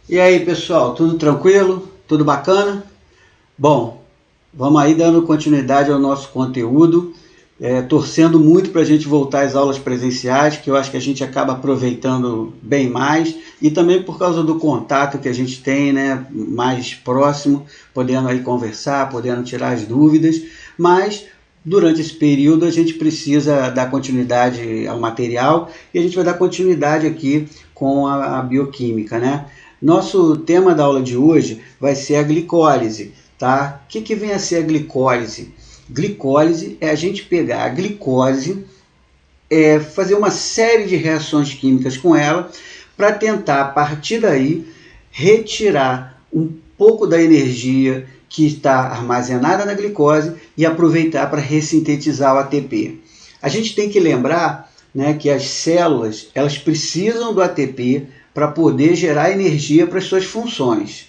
E aí, pessoal, tudo tranquilo? Tudo bacana? Bom, vamos aí dando continuidade ao nosso conteúdo, torcendo muito para a gente voltar às aulas presenciais, que eu acho que a gente acaba aproveitando bem mais, e também por causa do contato que a gente tem, né, mais próximo, podendo aí conversar, podendo tirar as dúvidas, mas durante esse período a gente precisa dar continuidade ao material e a gente vai dar continuidade aqui com a bioquímica, né? Nosso tema da aula de hoje vai ser a glicólise, tá? O que vem a ser a glicólise? Glicólise é a gente pegar a glicose, fazer uma série de reações químicas com ela para tentar, a partir daí, retirar um pouco da energia que está armazenada na glicose e aproveitar para ressintetizar o ATP. A gente tem que lembrar, né, que as células elas precisam do ATP para poder gerar energia para as suas funções.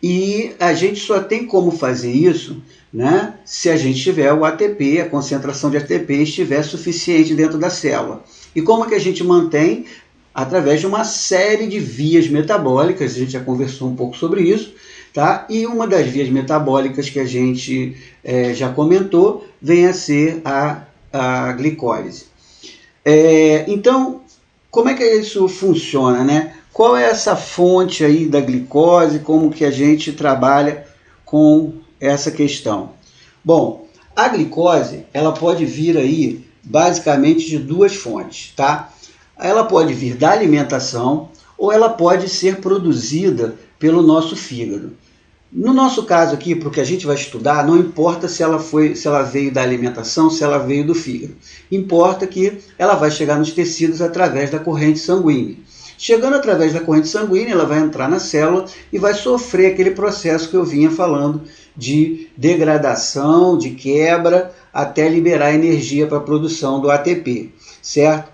E a gente só tem como fazer isso, né, se a gente tiver o ATP, a concentração de ATP estiver suficiente dentro da célula. E como que a gente mantém? Através de uma série de vias metabólicas, a gente já conversou um pouco sobre isso, tá? E uma das vias metabólicas que a gente já comentou vem a ser a glicólise. Então, como é que isso funciona, né? Qual é essa fonte aí da glicose, como que a gente trabalha com essa questão? Bom, a glicose, ela pode vir aí basicamente de duas fontes, tá? Ela pode vir da alimentação ou ela pode ser produzida pelo nosso fígado. No nosso caso aqui, para o que a gente vai estudar, não importa se ela veio da alimentação, se ela veio do fígado. Importa que ela vai chegar nos tecidos através da corrente sanguínea. Chegando através da corrente sanguínea, ela vai entrar na célula e vai sofrer aquele processo que eu vinha falando de degradação, de quebra, até liberar energia para a produção do ATP, certo?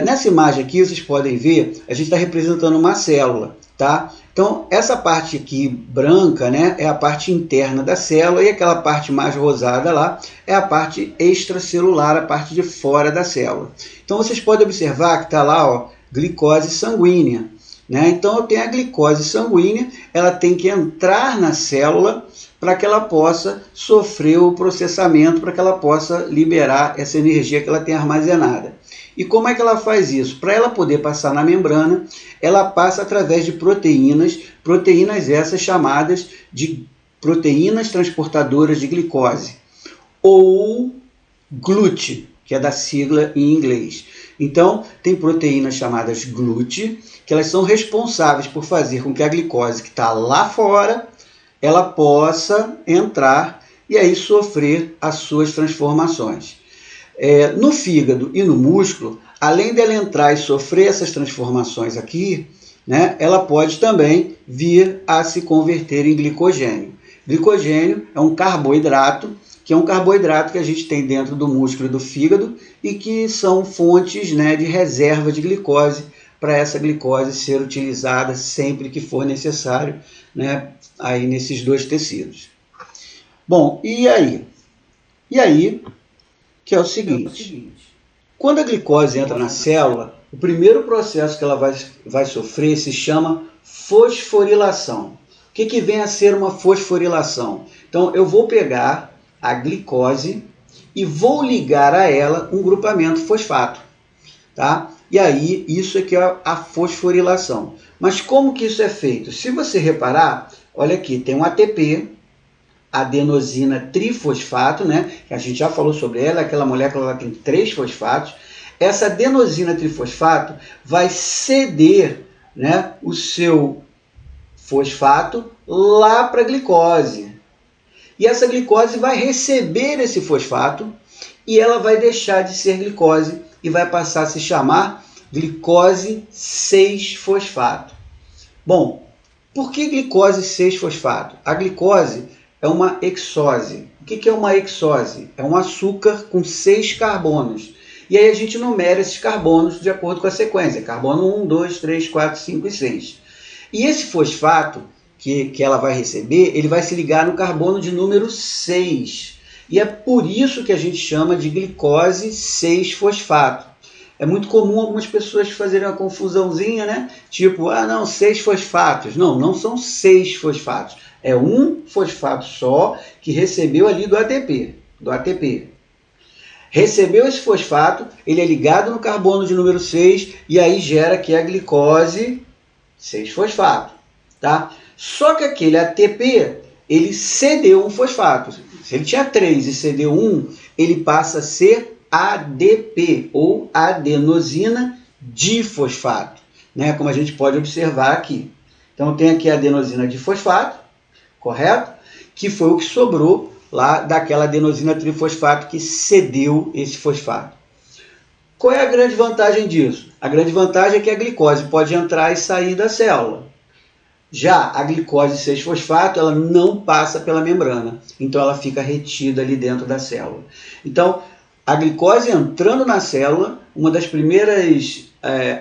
Nessa imagem aqui, vocês podem ver, a gente está representando uma célula, tá? Então, essa parte aqui branca, né, é a parte interna da célula e aquela parte mais rosada lá é a parte extracelular, a parte de fora da célula. Então, vocês podem observar que está lá, ó, glicose sanguínea, né? Então, eu tenho a glicose sanguínea, ela tem que entrar na célula para que ela possa sofrer o processamento, para que ela possa liberar essa energia que ela tem armazenada. E como é que ela faz isso? Para ela poder passar na membrana, ela passa através de proteínas, proteínas essas chamadas de proteínas transportadoras de glicose, ou GLUT, que é da sigla em inglês. Então, tem proteínas chamadas GLUT, que elas são responsáveis por fazer com que a glicose que está lá fora, ela possa entrar e aí sofrer as suas transformações. No fígado e no músculo, além dela entrar e sofrer essas transformações aqui, né, ela pode também vir a se converter em glicogênio. Glicogênio é um carboidrato, que é um carboidrato que a gente tem dentro do músculo e do fígado e que são fontes, né, de reserva de glicose para essa glicose ser utilizada sempre que for necessário, né, aí nesses dois tecidos. Bom, e aí? E aí, que é o seguinte, quando a glicose entra na célula, o primeiro processo que ela vai sofrer se chama fosforilação. O que vem a ser uma fosforilação? Então, eu vou pegar a glicose e vou ligar a ela um grupamento fosfato, tá? E aí, isso aqui é a fosforilação. Mas como que isso é feito? Se você reparar, olha aqui, tem um ATP, adenosina trifosfato, né? Que a gente já falou sobre ela, aquela molécula lá tem 3 fosfatos. Essa adenosina trifosfato vai ceder, né, o seu fosfato lá para a glicose. E essa glicose vai receber esse fosfato e ela vai deixar de ser glicose e vai passar a se chamar glicose 6-fosfato. Bom, por que glicose 6-fosfato? A glicose é uma hexose. O que é uma hexose? É um açúcar com 6 carbonos. E aí a gente numera esses carbonos de acordo com a sequência. Carbono 1, 2, 3, 4, 5 e 6. E esse fosfato que ela vai receber, ele vai se ligar no carbono de número 6. E é por isso que a gente chama de glicose 6-fosfato. É muito comum algumas pessoas fazerem uma confusãozinha, né? Tipo, ah, não, 6 fosfatos. Não, não são 6 fosfatos. É um fosfato só que recebeu ali do ATP. Recebeu esse fosfato, ele é ligado no carbono de número 6 e aí gera aqui a glicose 6-fosfato, tá? Só que aquele ATP, ele cedeu um fosfato. Se ele tinha 3 e cedeu 1, ele passa a ser ADP, ou adenosina difosfato, né? Como a gente pode observar aqui. Então tem aqui a adenosina difosfato, correto? Que foi o que sobrou lá daquela adenosina trifosfato que cedeu esse fosfato. Qual é a grande vantagem disso? A grande vantagem é que a glicose pode entrar e sair da célula. Já a glicose 6-fosfato, ela não passa pela membrana, então ela fica retida ali dentro da célula. Então, a glicose entrando na célula, uma das primeiras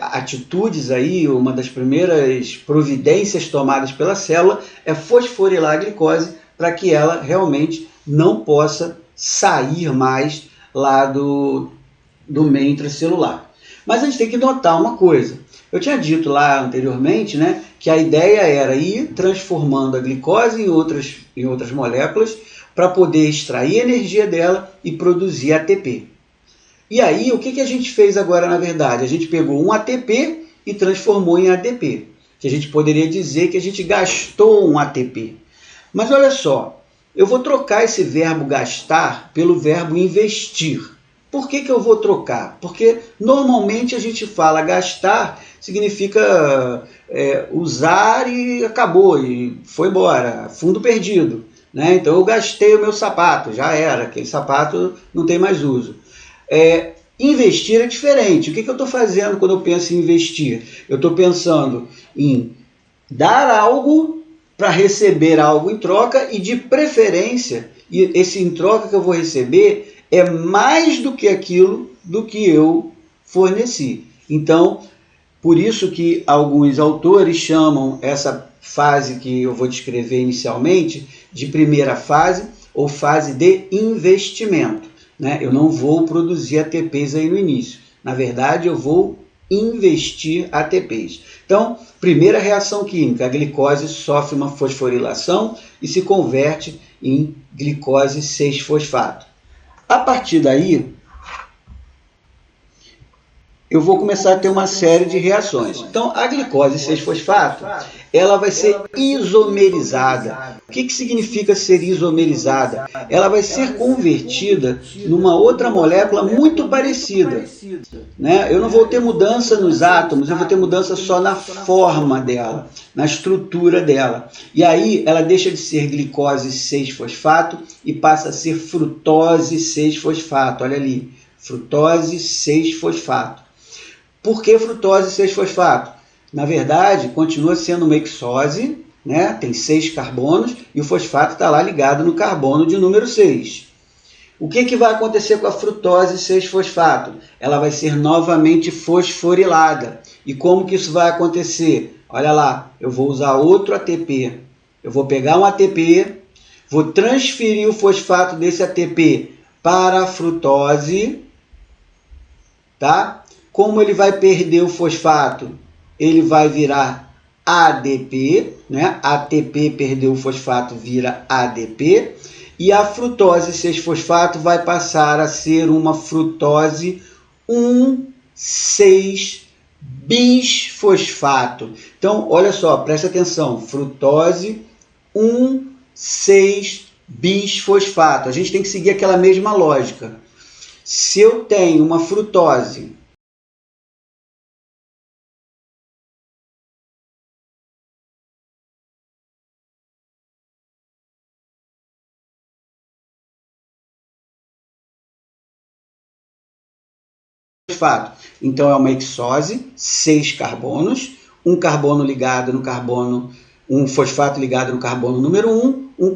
atitudes aí, uma das primeiras providências tomadas pela célula é fosforilar a glicose para que ela realmente não possa sair mais lá do meio intracelular. Mas a gente tem que notar uma coisa. Eu tinha dito lá anteriormente, né, que a ideia era ir transformando a glicose em outras moléculas para poder extrair a energia dela e produzir ATP. E aí, o que a gente fez agora, na verdade? A gente pegou um ATP e transformou em ADP. Que a gente poderia dizer que a gente gastou um ATP. Mas olha só, eu vou trocar esse verbo gastar pelo verbo investir. Por que eu vou trocar? Porque normalmente a gente fala gastar, significa usar e acabou, e foi embora, fundo perdido. Né? Então eu gastei o meu sapato, já era, aquele sapato não tem mais uso. Investir é diferente. O que eu estou fazendo quando eu penso em investir? Eu estou pensando em dar algo para receber algo em troca e de preferência, e esse em troca que eu vou receber é mais do que aquilo do que eu forneci. Então, por isso que alguns autores chamam essa fase que eu vou descrever inicialmente de primeira fase ou fase de investimento. Né? Eu não vou produzir ATPs aí no início. Na verdade, eu vou investir ATPs. Então, primeira reação química, a glicose sofre uma fosforilação e se converte em glicose 6-fosfato. A partir daí, eu vou começar a ter uma série de reações. Então, a glicose 6-fosfato, ela vai ser isomerizada. O que significa ser isomerizada? Ela vai ser convertida numa outra molécula muito parecida. Né? Eu não vou ter mudança nos átomos, eu vou ter mudança só na forma dela, na estrutura dela. E aí ela deixa de ser glicose 6-fosfato e passa a ser frutose 6-fosfato. Olha ali, frutose 6-fosfato. Por que frutose 6-fosfato? Na verdade, continua sendo uma hexose, né? Tem 6 carbonos e o fosfato está lá ligado no carbono de número 6. O que vai acontecer com a frutose 6-fosfato? Ela vai ser novamente fosforilada. E como que isso vai acontecer? Olha lá, eu vou usar outro ATP. Eu vou pegar um ATP, vou transferir o fosfato desse ATP para a frutose, tá? Como ele vai perder o fosfato? Ele vai virar ADP, né? ATP perdeu o fosfato, vira ADP. E a frutose 6-fosfato vai passar a ser uma frutose 1,6-bisfosfato. Então, olha só, preste atenção. Frutose 1,6-bisfosfato. A gente tem que seguir aquela mesma lógica. Se eu tenho uma frutose fosfato. Então é uma hexose, 6 carbonos, um carbono ligado no carbono, um fosfato ligado no carbono número 1, um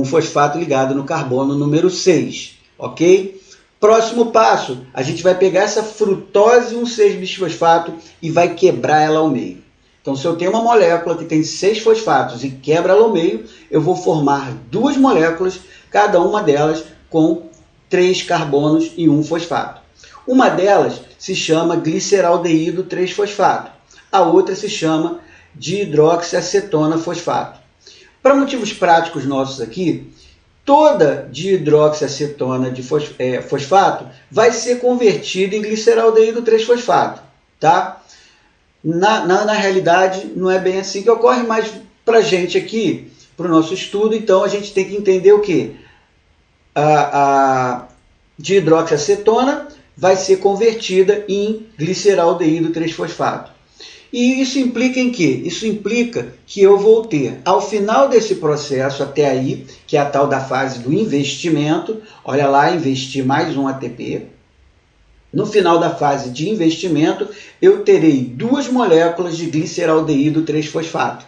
fosfato ligado no carbono número 6, ok? Próximo passo, a gente vai pegar essa frutose 1,6-bisfosfato e vai quebrar ela ao meio. Então, se eu tenho uma molécula que tem 6 fosfatos e quebra ela ao meio, eu vou formar 2 moléculas, cada uma delas com 3 carbonos e 1 fosfato. Uma delas se chama gliceraldeído 3-fosfato, a outra se chama dihidroxiacetona fosfato. Para motivos práticos nossos aqui, toda dihidroxiacetona de fosfato vai ser convertida em gliceraldeído 3-fosfato, tá? Na realidade, não é bem assim que ocorre, mas para a gente aqui, para o nosso estudo, então a gente tem que entender o que? A dihidroxiacetona vai ser convertida em gliceraldeído 3-fosfato. E isso implica em quê? Isso implica que eu vou ter, ao final desse processo até aí, que é a tal da fase do investimento, olha lá, investir mais um ATP. No final da fase de investimento, eu terei 2 moléculas de gliceraldeído 3-fosfato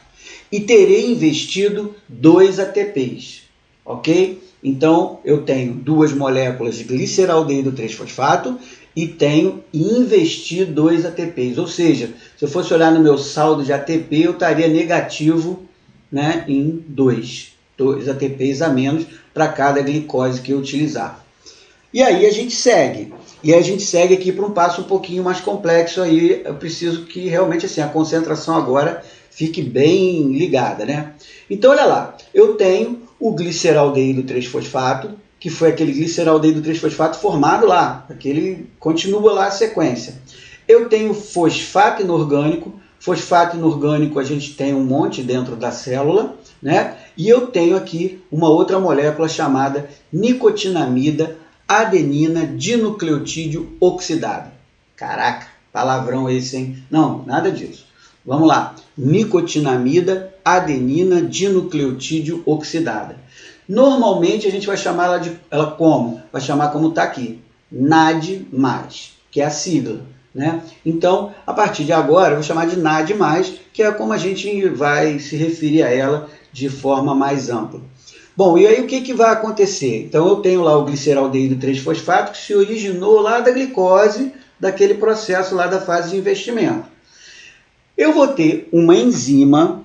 e terei investido 2 ATPs, ok? Então, eu tenho 2 moléculas de gliceraldeído 3-fosfato e tenho investir 2 ATPs. Ou seja, se eu fosse olhar no meu saldo de ATP, eu estaria negativo, né, em 2 ATPs a menos para cada glicose que eu utilizar. E aí a gente segue. E a gente segue aqui para um passo um pouquinho mais complexo. Aí eu preciso que realmente assim, a concentração agora fique bem ligada, né? Então, olha lá. Eu tenho o gliceraldeído 3-fosfato, que foi aquele gliceraldeído 3-fosfato formado lá. Aquele continua lá a sequência. Eu tenho fosfato inorgânico. Fosfato inorgânico a gente tem um monte dentro da célula, né? E eu tenho aqui uma outra molécula chamada nicotinamida adenina dinucleotídeo oxidado. Caraca, palavrão esse, hein? Não, nada disso. Vamos lá. Nicotinamida adenina dinucleotídeo oxidada. Normalmente a gente vai chamar ela como? Vai chamar como está aqui. NAD+, que é a sigla, né? Então, a partir de agora, eu vou chamar de NAD+, que é como a gente vai se referir a ela de forma mais ampla. Bom, e aí o que vai acontecer? Então eu tenho lá o gliceraldeído 3-fosfato que se originou lá da glicose, daquele processo lá da fase de investimento. Eu vou ter uma enzima,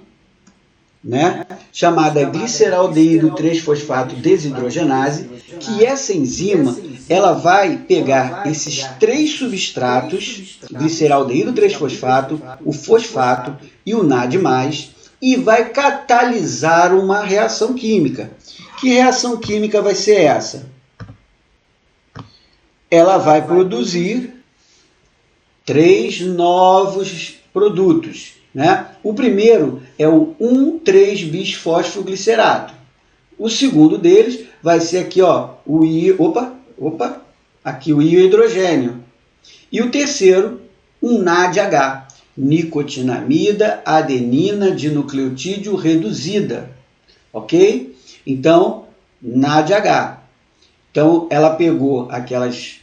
né, chamada gliceraldeído 3-fosfato desidrogenase, que essa enzima ela vai pegar esses 3 substratos, gliceraldeído 3-fosfato, o fosfato e o NAD+, e vai catalisar uma reação química. Que reação química vai ser essa? Ela vai produzir 3 novos produtos, né? O primeiro é o 1,3-bisfosfoglicerato. O segundo deles vai ser aqui, ó, o aqui o íon hidrogênio. E o terceiro, um NADH. Nicotinamida adenina dinucleotídeo reduzida, ok? Então, NADH. Então, ela pegou aqueles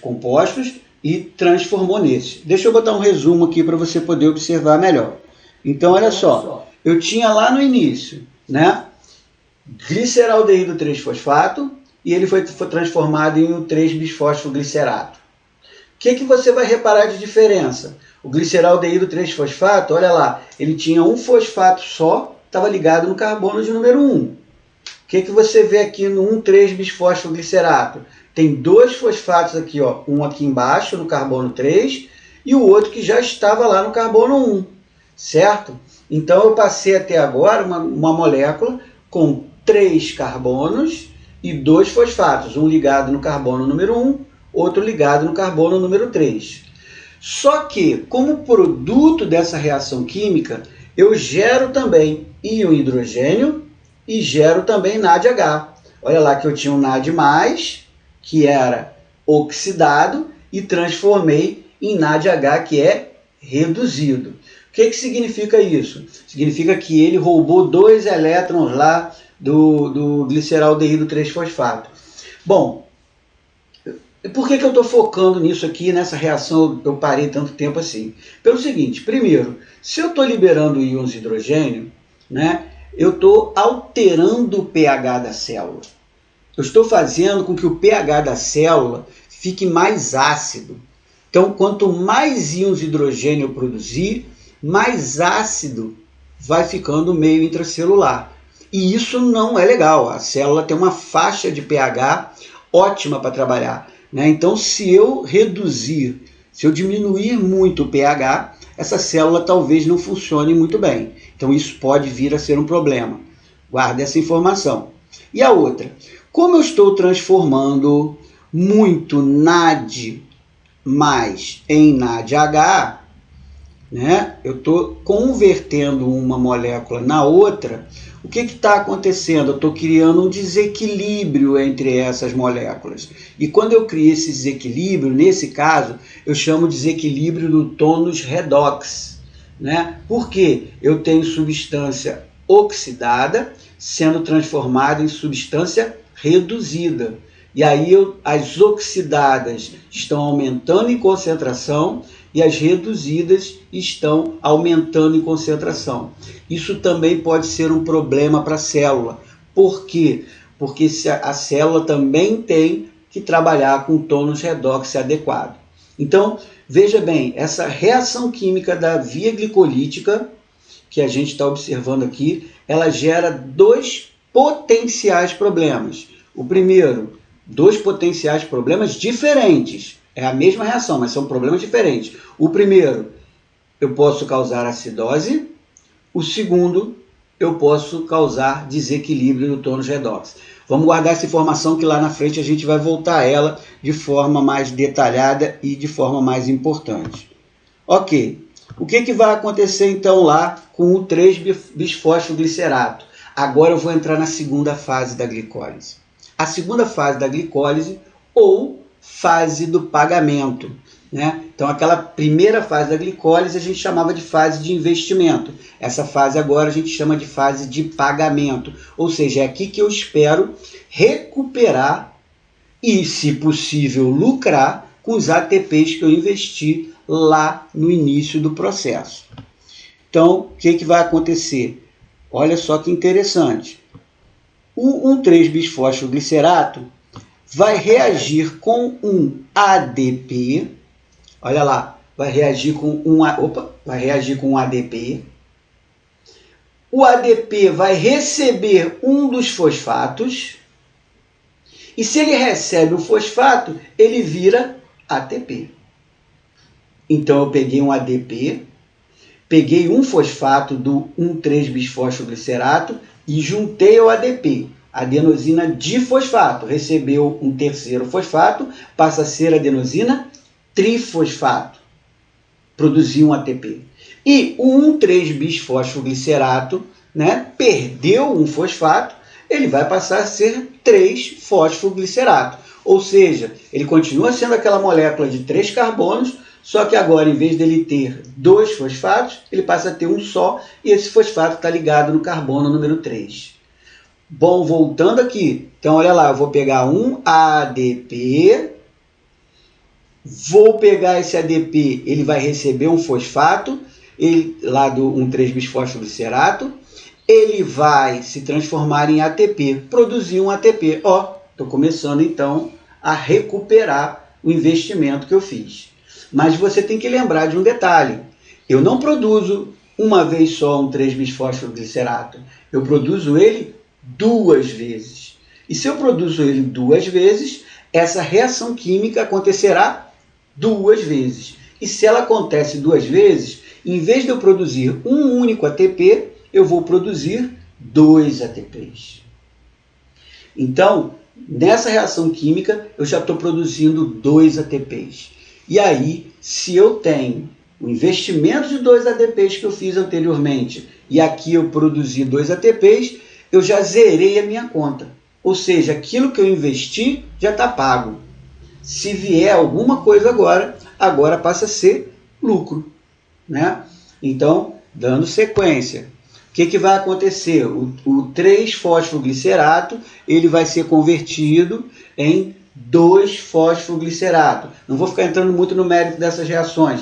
compostos e transformou nesse. Deixa eu botar um resumo aqui para você poder observar melhor. Então, olha só, eu tinha lá no início, né, gliceraldeído 3-fosfato e ele foi transformado em um 3-bisfosfoglicerato. O que você vai reparar de diferença? O gliceraldeído 3-fosfato, olha lá, ele tinha um fosfato só, estava ligado no carbono de número 1. O que você vê aqui no 1,3-bisfosfoglicerato? Tem 2 fosfatos aqui, ó, um aqui embaixo no carbono 3 e o outro que já estava lá no carbono 1, certo? Então eu passei até agora uma molécula com 3 carbonos e 2 fosfatos, um ligado no carbono número 1, outro ligado no carbono número 3. Só que, como produto dessa reação química, eu gero também íon hidrogênio e gero também NADH. Olha lá que eu tinha um NAD+, que era oxidado, e transformei em NADH, que é reduzido. O que significa isso? Significa que ele roubou 2 elétrons lá do gliceraldeído 3-fosfato. Bom, por que eu estou focando nisso aqui, nessa reação, eu parei tanto tempo assim? Pelo seguinte, primeiro, se eu estou liberando íons de hidrogênio, né, eu estou alterando o pH da célula. Eu estou fazendo com que o pH da célula fique mais ácido. Então, quanto mais íons de hidrogênio eu produzir, mais ácido vai ficando o meio intracelular. E isso não é legal. A célula tem uma faixa de pH ótima para trabalhar. né? Então, se eu diminuir muito o pH, essa célula talvez não funcione muito bem. Então, isso pode vir a ser um problema. Guarde essa informação. E a outra, como eu estou transformando muito NAD mais em NADH, né? Eu estou convertendo uma molécula na outra. O que está acontecendo? Eu estou criando um desequilíbrio entre essas moléculas. E quando eu crio esse desequilíbrio, nesse caso, eu chamo de desequilíbrio do tônus redox, né? Porque eu tenho substância oxidada sendo transformada em substância reduzida. E aí as oxidadas estão aumentando em concentração e as reduzidas estão aumentando em concentração. Isso também pode ser um problema para a célula. Por quê? Porque a célula também tem que trabalhar com tônus redox adequado. Então, veja bem, essa reação química da via glicolítica, que a gente está observando aqui, ela gera dois potenciais problemas. O primeiro, dois potenciais problemas diferentes. É a mesma reação, mas são problemas diferentes. O primeiro, eu posso causar acidose. O segundo, eu posso causar desequilíbrio do tônus redox. Vamos guardar essa informação que lá na frente a gente vai voltar a ela de forma mais detalhada e de forma mais importante. Ok. O que vai acontecer então lá com o 3-bisfosfoglicerato? Agora eu vou entrar na segunda fase da glicólise. A segunda fase da glicólise ou fase do pagamento, né? Então aquela primeira fase da glicólise a gente chamava de fase de investimento. Essa fase agora a gente chama de fase de pagamento. Ou seja, é aqui que eu espero recuperar e, se possível, lucrar com os ATPs que eu investi lá no início do processo. Então, o que vai acontecer? Olha só que interessante. O 1,3-bisfosfoglicerato vai reagir com um ADP. Olha lá, vai reagir com um ADP. O ADP vai receber um dos fosfatos. E se ele recebe o fosfato, ele vira ATP. Então eu peguei um ADP, peguei um fosfato do 1,3-bisfosfoglicerato e juntei ao ADP, adenosina difosfato, recebeu um terceiro fosfato, passa a ser adenosina trifosfato, produziu um ATP. E o 1,3-bisfosfoglicerato, né, perdeu um fosfato, ele vai passar a ser 3-fosfoglicerato. Ou seja, ele continua sendo aquela molécula de 3 carbonos, só que agora, em vez dele ter 2 fosfatos, ele passa a ter um só, e esse fosfato está ligado no carbono número 3. Bom, voltando aqui, então olha lá, eu vou pegar um ADP, vou pegar esse ADP, ele vai receber um fosfato, lá do 1,3-bisfosfoglicerato, ele vai se transformar em ATP, produzir um ATP. Estou começando então a recuperar o investimento que eu fiz. Mas você tem que lembrar de um detalhe. Eu não produzo uma vez só um 3-bisfosfoglicerato. Eu produzo ele 2 vezes. E se eu produzo ele 2 vezes, essa reação química acontecerá 2 vezes. E se ela acontece 2 vezes, em vez de eu produzir um único ATP, eu vou produzir 2 ATPs. Então, nessa reação química, eu já estou produzindo 2 ATPs. E aí, se eu tenho o investimento de 2 ATPs que eu fiz anteriormente, e aqui eu produzi 2 ATPs, eu já zerei a minha conta. Ou seja, aquilo que eu investi já está pago. Se vier alguma coisa agora passa a ser lucro, né? Então, dando sequência, o que vai acontecer? O 3-fosfoglicerato ele vai ser convertido em 2-fosfoglicerato. Não vou ficar entrando muito no mérito dessas reações.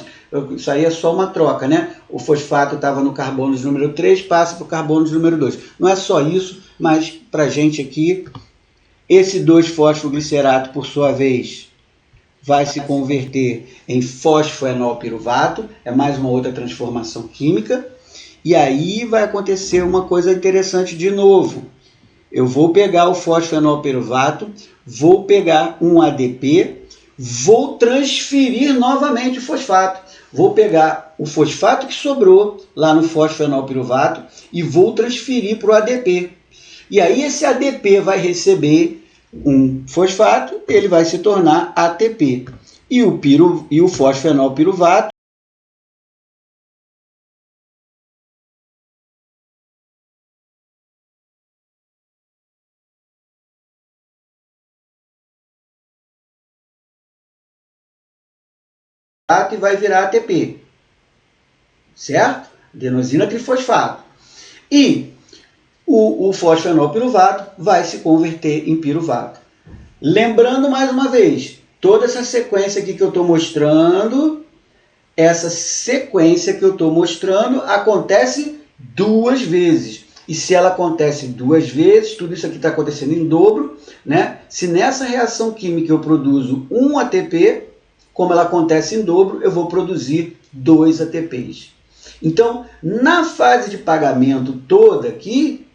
Isso aí é só uma troca, né? O fosfato estava no carbono número 3, passa para o carbono número 2. Não é só isso, mas para a gente aqui, esse 2-fosfoglicerato, por sua vez, vai se converter em fosfoenolpiruvato, é mais uma outra transformação química, e aí vai acontecer uma coisa interessante de novo. Eu vou pegar o fosfoenolpiruvato, vou pegar um ADP, vou transferir novamente o fosfato. Vou pegar o fosfato que sobrou lá no fosfenolpiruvato e vou transferir para o ADP. E aí esse ADP vai receber um fosfato, ele vai se tornar ATP. E o fosfenolpiruvato e vai virar ATP, certo? Adenosina trifosfato. E o fosfenolpiruvato vai se converter em piruvato. Lembrando mais uma vez, toda essa sequência aqui que eu estou mostrando, acontece 2 vezes. E se ela acontece 2 vezes, tudo isso aqui está acontecendo em dobro, né? Se nessa reação química eu produzo 1 ATP, como ela acontece em dobro, eu vou produzir 2 ATPs. Então, na fase de pagamento toda aqui,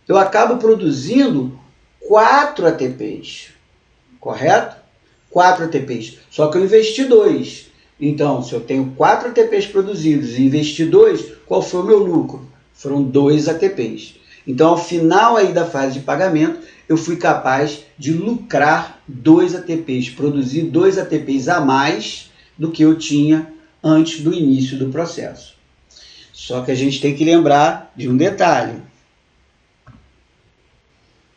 eu acabo produzindo 4 ATPs, correto? 4 ATPs, só que eu investi 2. Então, se eu tenho 4 ATPs produzidos e investi 2, qual foi o meu lucro? Foram 2 ATPs. Então, ao final aí da fase de pagamento, eu fui capaz de lucrar 2 ATPs, produzir 2 ATPs a mais do que eu tinha antes do início do processo. Só que a gente tem que lembrar de um detalhe.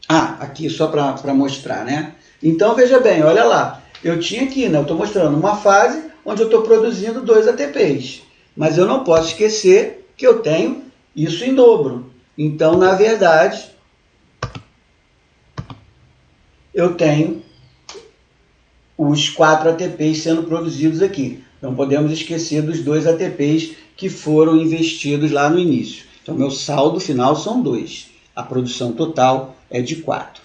Aqui só para mostrar, né? Então, veja bem, olha lá. Eu tinha aqui, né? Eu estou mostrando uma fase onde eu estou produzindo 2 ATPs. Mas eu não posso esquecer que eu tenho isso em dobro. Então, na verdade, eu tenho os 4 ATPs sendo produzidos aqui. Não podemos esquecer dos 2 ATPs que foram investidos lá no início. Então, meu saldo final são 2. A produção total é de 4.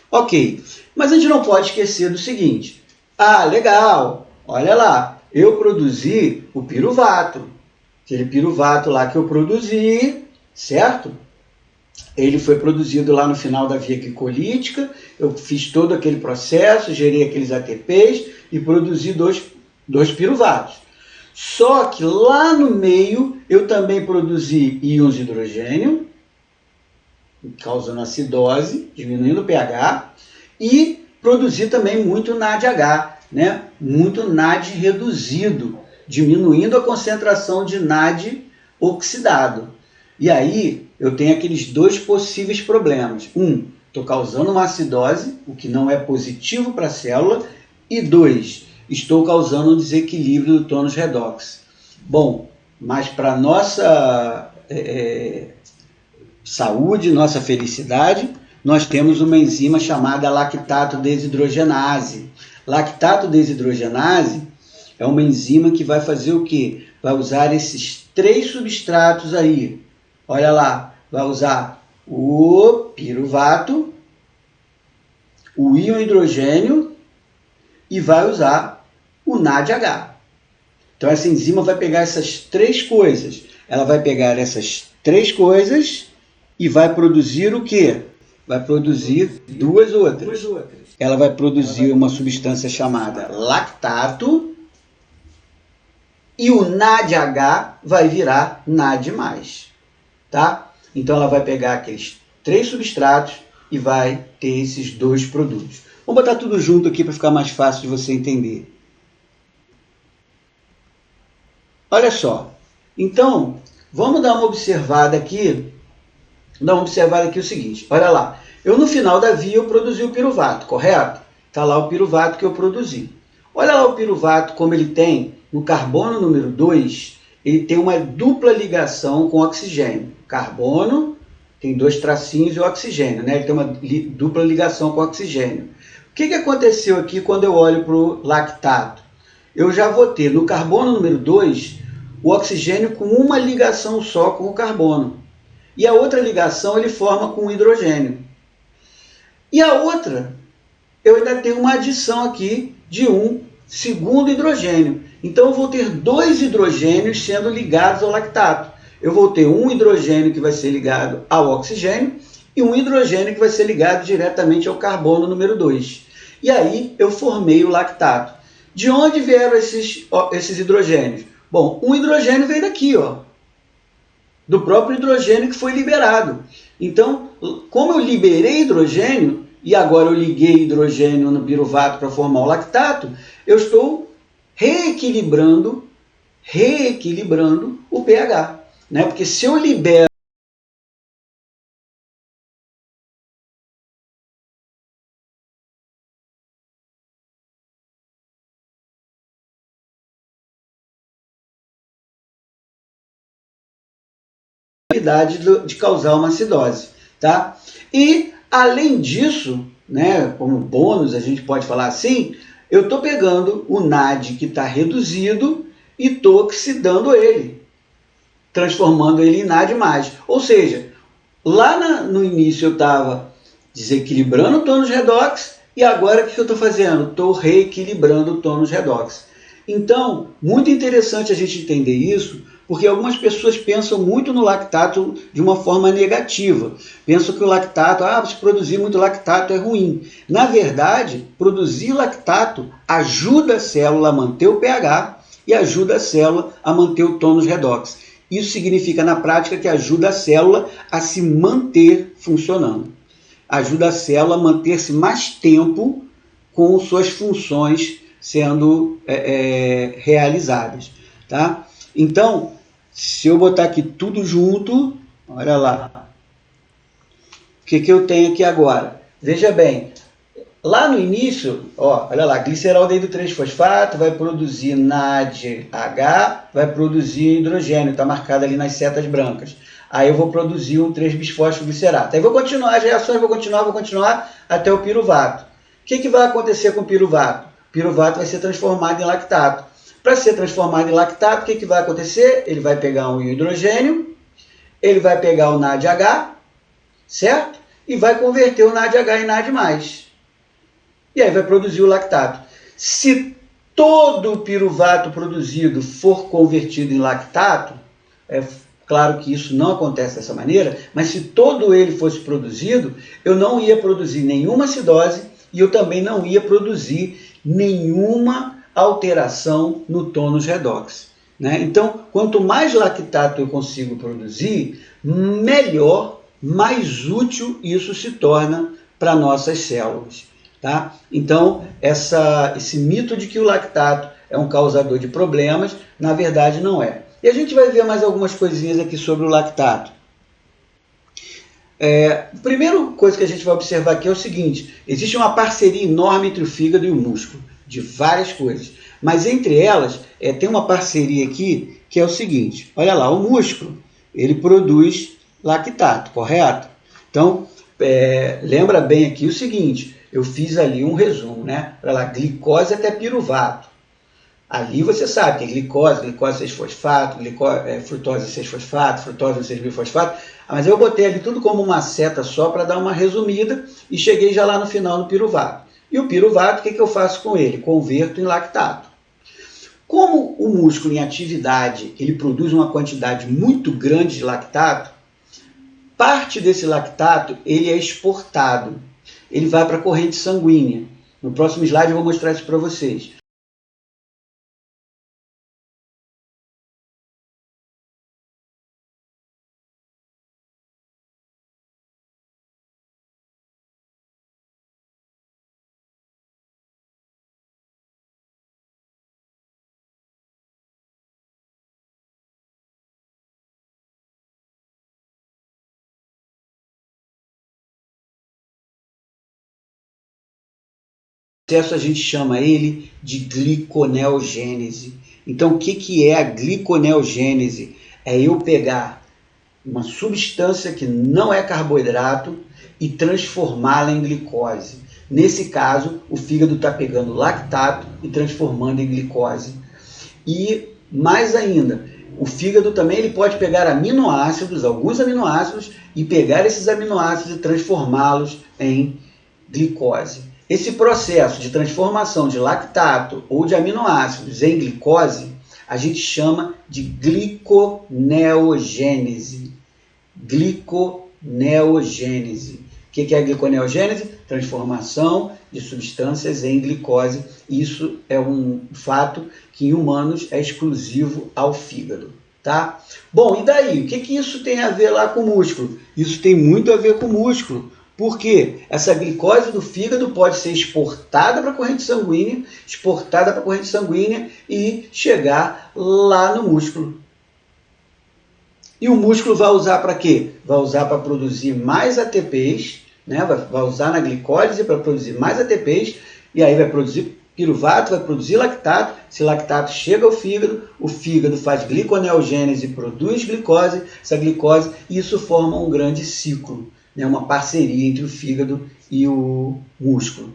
Ok, mas a gente não pode esquecer do seguinte. Legal, olha lá, eu produzi o piruvato. Aquele piruvato lá que eu produzi, certo? Ele foi produzido lá no final da via glicolítica, eu fiz todo aquele processo, gerei aqueles ATPs e produzi dois piruvatos. Só que lá no meio eu também produzi íons de hidrogênio, causando acidose, diminuindo o pH, e produzi também muito NADH, né? Muito NAD reduzido, diminuindo a concentração de NAD oxidado. E aí eu tenho aqueles 2 possíveis problemas. Estou causando uma acidose, o que não é positivo para a célula, e 2, estou causando um desequilíbrio do tônus redox. Bom, mas para nossa saúde, nossa felicidade, nós temos uma enzima chamada lactato desidrogenase. Lactato desidrogenase é uma enzima que vai fazer o quê? Vai usar esses 3 substratos aí. Olha lá, vai usar o piruvato, o íon hidrogênio e vai usar o NADH. Então essa enzima vai pegar essas 3 coisas. Ela vai pegar essas 3 coisas e vai produzir o quê? Vai produzir 2 outras. Ela vai produzir uma substância chamada lactato e o NADH vai virar NAD+. Tá? Então ela vai pegar aqueles 3 substratos e vai ter esses 2 produtos. Vamos botar tudo junto aqui para ficar mais fácil de você entender. Olha só. Então, vamos dar uma observada aqui. O seguinte. Olha lá. Eu no final da via eu produzi o piruvato, correto? Está lá o piruvato que eu produzi. Olha lá o piruvato como ele tem no carbono número 2, ele tem uma dupla ligação com o oxigênio. Carbono tem 2 tracinhos e o oxigênio, né? Ele tem uma dupla ligação com o oxigênio. O que aconteceu aqui quando eu olho para o lactato? Eu já vou ter no carbono número 2 o oxigênio com uma ligação só com o carbono. E a outra ligação ele forma com o hidrogênio. E a outra, eu ainda tenho uma adição aqui de um segundo hidrogênio. Então eu vou ter 2 hidrogênios sendo ligados ao lactato. Eu vou ter um hidrogênio que vai ser ligado ao oxigênio e um hidrogênio que vai ser ligado diretamente ao carbono número 2. E aí eu formei o lactato. De onde vieram esses hidrogênios? Bom, um hidrogênio veio daqui, ó, do próprio hidrogênio que foi liberado. Então, como eu liberei hidrogênio, e agora eu liguei hidrogênio no piruvato para formar o lactato, eu estou reequilibrando o pH. Né? Porque se eu libero de causar uma acidose, tá? E além disso, né, como bônus a gente pode falar assim, eu estou pegando o NAD que está reduzido e estou oxidando ele, transformando ele em NAD+. Ou seja, lá no início eu estava desequilibrando o tônus redox e agora o que eu estou fazendo? Estou reequilibrando o tônus redox. Então, muito interessante a gente entender isso, porque algumas pessoas pensam muito no lactato de uma forma negativa. Pensam que o lactato, se produzir muito lactato é ruim. Na verdade, produzir lactato ajuda a célula a manter o pH e ajuda a célula a manter o tônus redox. Isso significa, na prática, que ajuda a célula a se manter funcionando. Ajuda a célula a manter-se mais tempo com suas funções sendo realizadas. Tá? Então, se eu botar aqui tudo junto, olha lá. O que eu tenho aqui agora? Veja bem, lá no início, ó, olha lá, gliceraldeído 3-fosfato vai produzir NADH, vai produzir hidrogênio, está marcado ali nas setas brancas. Aí eu vou produzir um 3-bisfosfoglicerato. Aí vou continuar as reações, vou continuar até o piruvato. O que vai acontecer com o piruvato? O piruvato vai ser transformado em lactato. Para ser transformado em lactato, o que vai acontecer? Ele vai pegar um hidrogênio, ele vai pegar o NADH, certo? E vai converter o NADH em NAD+. E aí vai produzir o lactato. Se todo o piruvato produzido for convertido em lactato, é claro que isso não acontece dessa maneira, mas se todo ele fosse produzido, eu não ia produzir nenhuma acidose e eu também não ia produzir nenhuma alteração no tônus redox. Né? Então, quanto mais lactato eu consigo produzir, melhor, mais útil isso se torna para nossas células. Tá? Então, esse mito de que o lactato é um causador de problemas, na verdade não é. E a gente vai ver mais algumas coisinhas aqui sobre o lactato. A primeira coisa que a gente vai observar aqui é o seguinte: existe uma parceria enorme entre o fígado e o músculo, de várias coisas. Mas entre elas, tem uma parceria aqui que é o seguinte: olha lá, o músculo, ele produz lactato, correto? Então, lembra bem aqui o seguinte, eu fiz ali um resumo, né? Olha lá, glicose até piruvato. Ali você sabe que é glicose 6-fosfato, frutose 6-fosfato, frutose 6-bifosfato, mas eu botei ali tudo como uma seta só para dar uma resumida e cheguei já lá no final no piruvato. E o piruvato, o que eu faço com ele? Converto em lactato. Como o músculo em atividade, ele produz uma quantidade muito grande de lactato, parte desse lactato ele é exportado. Ele vai para a corrente sanguínea. No próximo slide eu vou mostrar isso para vocês. Processo a gente chama ele de gliconeogênese. Então, o que é a gliconeogênese? É eu pegar uma substância que não é carboidrato e transformá-la em glicose. Nesse caso, o fígado está pegando lactato e transformando em glicose. E mais ainda, o fígado também ele pode pegar aminoácidos, alguns aminoácidos, e pegar esses aminoácidos e transformá-los em glicose. Esse processo de transformação de lactato ou de aminoácidos em glicose, a gente chama de gliconeogênese. Gliconeogênese. O que é a gliconeogênese? Transformação de substâncias em glicose. Isso é um fato que em humanos é exclusivo ao fígado. Tá? Bom, e daí? O que isso tem a ver lá com o músculo? Isso tem muito a ver com o músculo. Por quê? Essa glicose do fígado pode ser exportada para a corrente sanguínea e chegar lá no músculo. E o músculo vai usar para quê? Vai usar para produzir mais ATPs, né? Vai usar na glicólise para produzir mais ATPs, e aí vai produzir piruvato, vai produzir lactato. Esse lactato chega ao fígado, o fígado faz gliconeogênese, produz glicose, essa glicose, e isso forma um grande ciclo, né? Uma parceria entre o fígado e o músculo.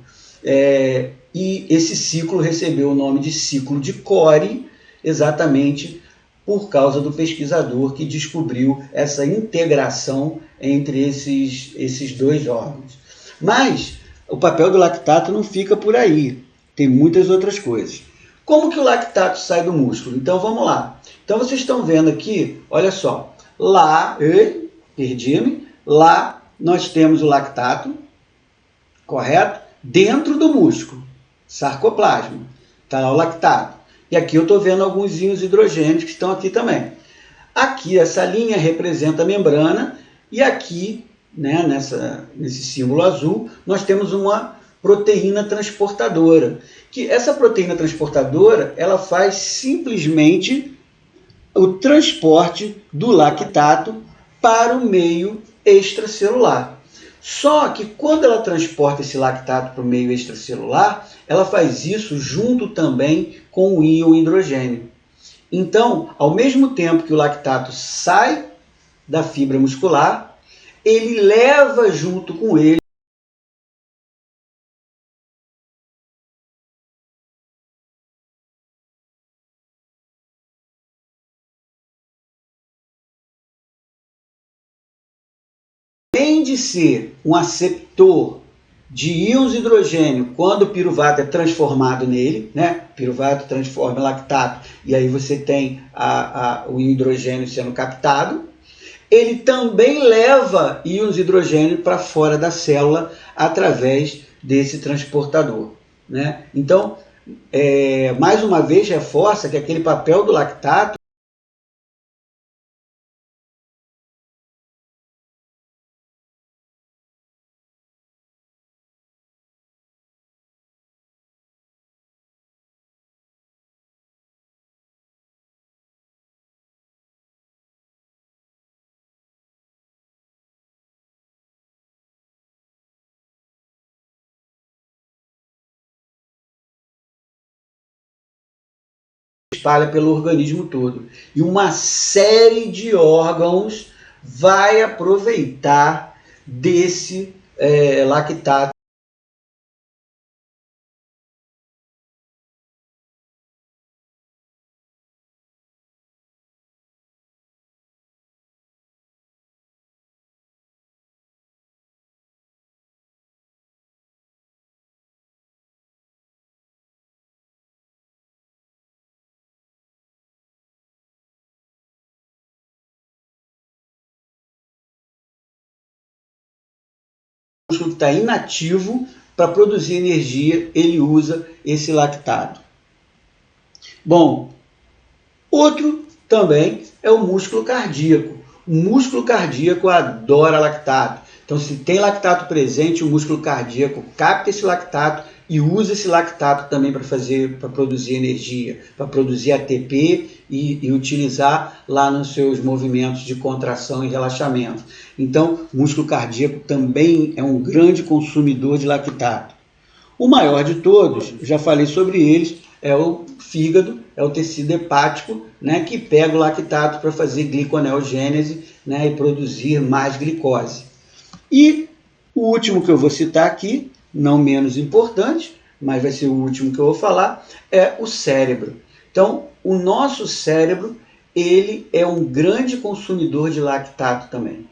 E esse ciclo recebeu o nome de ciclo de Cori, exatamente por causa do pesquisador que descobriu essa integração entre esses dois órgãos. Mas o papel do lactato não fica por aí, tem muitas outras coisas. Como que o lactato sai do músculo? Então vamos lá. Então vocês estão vendo aqui, olha só, lá, perdi-me, lá nós temos o lactato, correto? Dentro do músculo, sarcoplasma, está lá o lactato. E aqui eu estou vendo alguns íons hidrogênios que estão aqui também. Aqui essa linha representa a membrana e aqui, né, nesse símbolo azul, nós temos uma proteína transportadora. Que essa proteína transportadora, ela faz simplesmente o transporte do lactato para o meio extracelular. Só que quando ela transporta esse lactato para o meio extracelular, ela faz isso junto também com o íon hidrogênio. Então, ao mesmo tempo que o lactato sai da fibra muscular, ele leva junto com ele além de ser um aceptor de íons hidrogênio quando o piruvato é transformado nele, né? Piruvato transforma em lactato e aí você tem o hidrogênio sendo captado. Ele também leva íons hidrogênio para fora da célula através desse transportador, né? Então, mais uma vez reforça que aquele papel do lactato espalha pelo organismo todo. E uma série de órgãos vai aproveitar desse lactato. O músculo que está inativo, para produzir energia, ele usa esse lactato. Bom, outro também é o músculo cardíaco. O músculo cardíaco adora lactato. Então, se tem lactato presente, o músculo cardíaco capta esse lactato e usa esse lactato também para produzir energia, para produzir ATP e utilizar lá nos seus movimentos de contração e relaxamento. Então, o músculo cardíaco também é um grande consumidor de lactato. O maior de todos, já falei sobre eles, é o fígado, é o tecido hepático, né, que pega o lactato para fazer gliconeogênese, né, e produzir mais glicose. E o último que eu vou citar aqui, não menos importante, mas vai ser o último que eu vou falar, é o cérebro. Então, o nosso cérebro, ele é um grande consumidor de lactato também.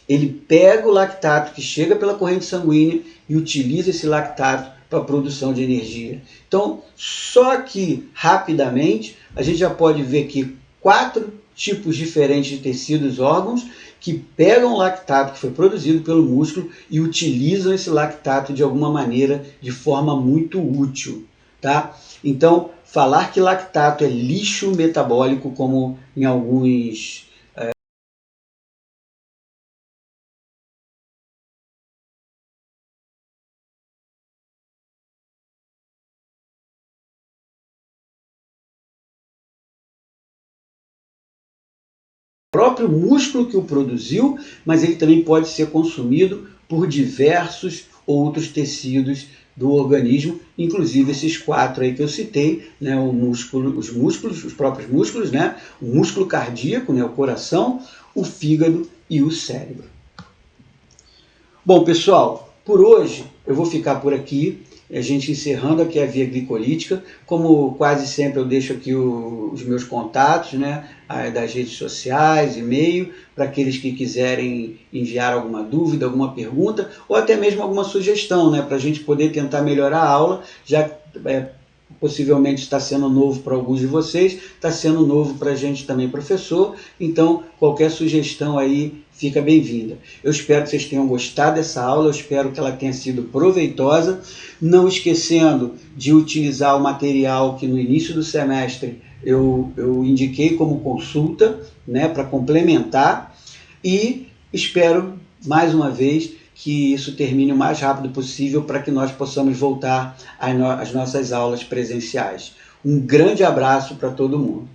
Ele pega o lactato que chega pela corrente sanguínea e utiliza esse lactato para a produção de energia. Então, só que rapidamente, a gente já pode ver que 4 tipos diferentes de tecidos órgãos que pegam o lactato que foi produzido pelo músculo e utilizam esse lactato de alguma maneira de forma muito útil, tá? Então, falar que lactato é lixo metabólico, como em alguns próprio músculo que o produziu, mas ele também pode ser consumido por diversos outros tecidos do organismo, inclusive esses quatro aí que eu citei, né, o músculo, os músculos, os próprios músculos, né, o músculo cardíaco, né, o coração, o fígado e o cérebro. Bom, pessoal, por hoje eu vou ficar por aqui, a gente encerrando aqui a Via Glicolítica. Como quase sempre eu deixo aqui os meus contatos, né, das redes sociais, e-mail, para aqueles que quiserem enviar alguma dúvida, alguma pergunta, ou até mesmo alguma sugestão, né, para a gente poder tentar melhorar a aula, já possivelmente está sendo novo para alguns de vocês, está sendo novo para a gente também, professor, então qualquer sugestão aí fica bem-vinda. Eu espero que vocês tenham gostado dessa aula, eu espero que ela tenha sido proveitosa, não esquecendo de utilizar o material que no início do semestre eu indiquei como consulta, né, para complementar, e espero, mais uma vez, que isso termine o mais rápido possível para que nós possamos voltar às nossas aulas presenciais. Um grande abraço para todo mundo.